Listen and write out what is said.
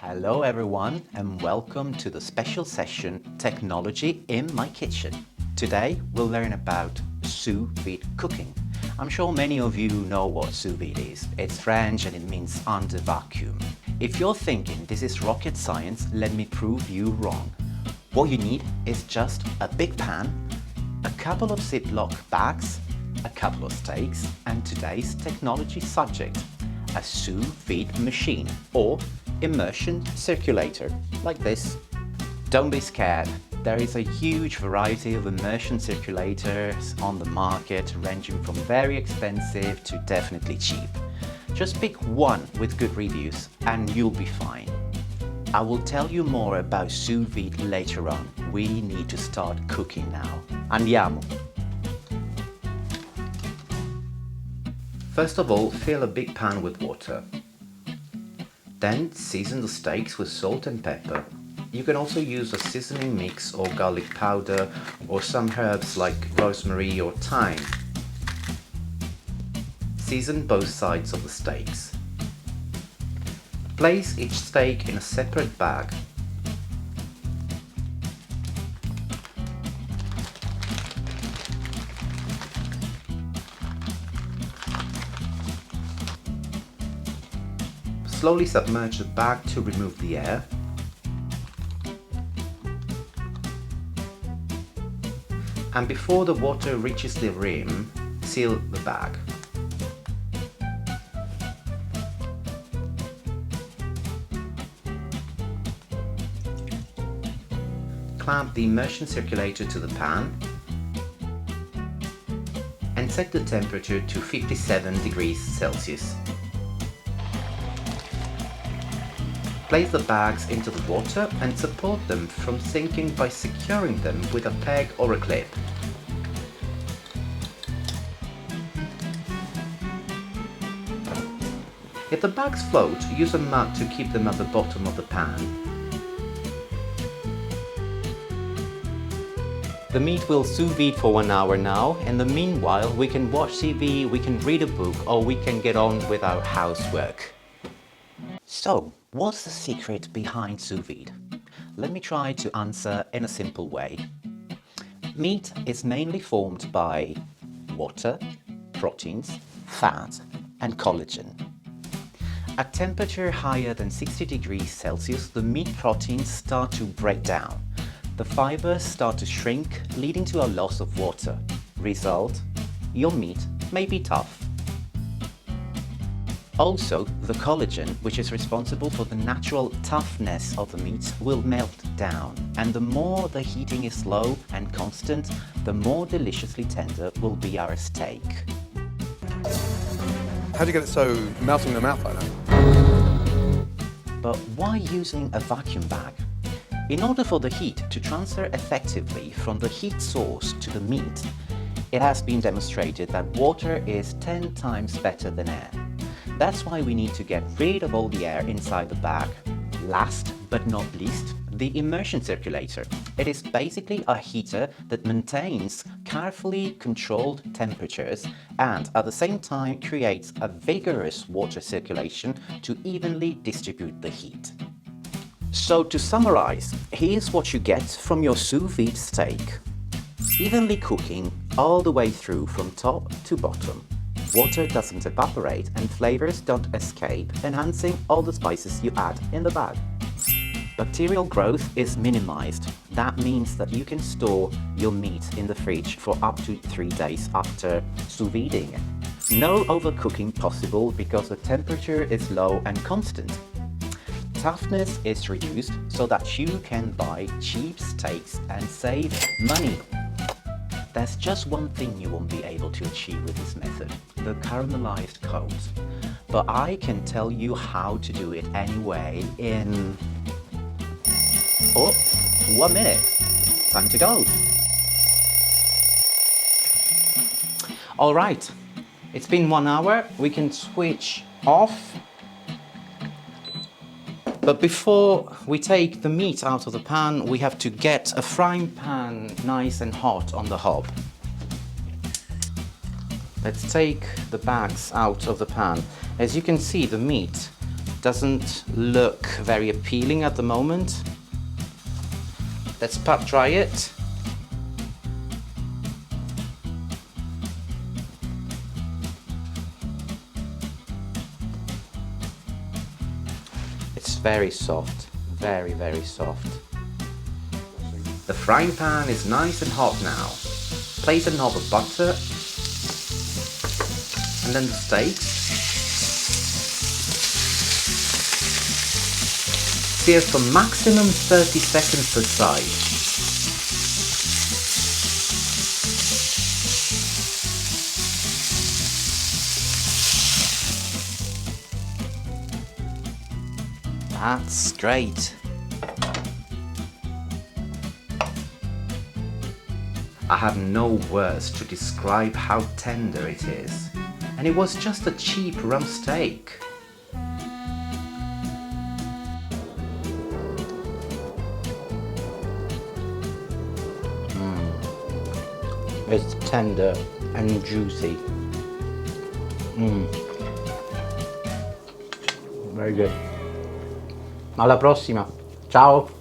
Hello everyone and welcome to the special session Technology in My Kitchen. Today we'll learn about sous vide cooking. I'm sure many of you know what sous vide is. It's French and it means under vacuum. If you're thinking this is rocket science, let me prove you wrong. What you need is just a big pan, a couple of Ziploc bags, a couple of steaks and today's technology subject, a sous vide machine or immersion circulator, like this. Don't be scared, there is a huge variety of immersion circulators on the market, ranging from very expensive to definitely cheap. Just pick one with good reviews and you'll be fine. I will tell you more about sous vide later on. We need to start cooking now. Andiamo! First of all, fill a big pan with water. Then season the steaks with salt and pepper. You can also use a seasoning mix or garlic powder or some herbs like rosemary or thyme. Season both sides of the steaks. Place each steak in a separate bag. Slowly submerge the bag to remove the air. And before the water reaches the rim, seal the bag. Clamp the immersion circulator to the pan and set the temperature to 57 degrees Celsius. Place the bags into the water and support them from sinking by securing them with a peg or a clip. If the bags float, use a mug to keep them at the bottom of the pan. The meat will sous vide for 1 hour now, and in the meanwhile we can watch TV, we can read a book, or we can get on with our housework. So, what's the secret behind sous vide? Let me try to answer in a simple way. Meat is mainly formed by water, proteins, fat and collagen. At temperature higher than 60 degrees Celsius, the meat proteins start to break down. The fibers start to shrink, leading to a loss of water. Result, your meat may be tough. Also, the collagen, which is responsible for the natural toughness of the meat, will melt down. And the more the heating is low and constant, the more deliciously tender will be our steak. How do you get it so melting in the mouth like that? But why using a vacuum bag? In order for the heat to transfer effectively from the heat source to the meat, it has been demonstrated that water is 10 times better than air. That's why we need to get rid of all the air inside the bag. Last but not least, the immersion circulator. It is basically a heater that maintains carefully controlled temperatures and at the same time creates a vigorous water circulation to evenly distribute the heat. So to summarize, here's what you get from your sous vide steak. Evenly cooking all the way through from top to bottom. Water doesn't evaporate and flavors don't escape, enhancing all the spices you add in the bag. Bacterial growth is minimized. That means that you can store your meat in the fridge for up to 3 days after sous viding. No overcooking possible because the temperature is low and constant. Toughness is reduced so that you can buy cheap steaks and save money. There's just one thing you won't be able to achieve with this method, the caramelized coat. But I can tell you how to do it anyway in... 1 minute. Time to go. Alright, it's been 1 hour, we can switch off. But before we take the meat out of the pan, we have to get a frying pan nice and hot on the hob. Let's take the bags out of the pan. As you can see, the meat doesn't look very appealing at the moment. Let's pat dry it. It's very soft, very, very soft. The frying pan is nice and hot now. Place a knob of butter and then the steaks. Sear for maximum 30 seconds per side. That's great. I have no words to describe how tender it is. And it was just a cheap rump steak. It's tender and juicy. Very good. Alla prossima. Ciao.